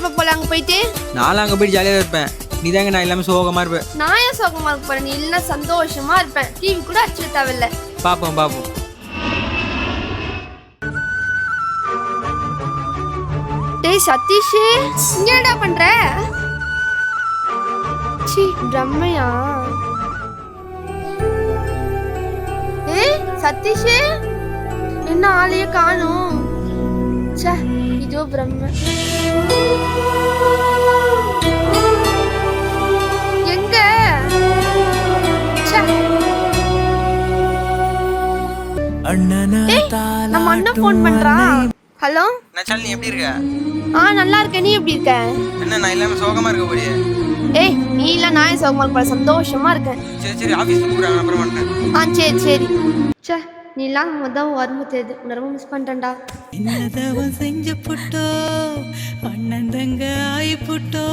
இருப்ப போல அங்க போயிட்டு. நானும் அங்கே போயிட்டு ஜாலியாக இருப்பேன். நீ தாங்க நான் எல்லாமே சோகமாக இருப்பேன். நான் ஏன் சோகமா இருக்க போறேன்? நீ இல்லைன்னா சந்தோஷமா இருப்பேன். டிவி கூட அடிச்சுக்க தேவையில்ல. பார்ப்போம். டேய் சதீஷ், இங்க என்னடா பண்ற? சி பிரம்மையா? ஏய் சதீஷ், என்ன ஆளையே காணோம். ச்சே, இதோ பிரம்மை. எங்க? ச்சே. நம்ம அண்ணன் ஃபோன் பண்றான். ஹலோ நான் நீ எப்படி இருக்க? நல்லா இருக்கேன். நீ எப்படி இருக்க? என்ன நான் எல்லாமே சோகமாக இருக்க போறியே? ஏய் நீ இல்ல நான் சோகமா இருக்க, சந்தோஷமா இருக்கேன். சரி ஆஃபீஸ் கூப்பிடுறாங்க, அப்புறம் வந்துட்டேன். சரி. ச்சே, நீ எல்லாம் மொதல் வரும்பு தெரியுது. உன்னை ரொம்ப மிஸ் பண்ணிட்டேன்டா. என்னதவன் செஞ்சு புட்டோ, அண்ணன் தங்க ஆயி புட்டோ.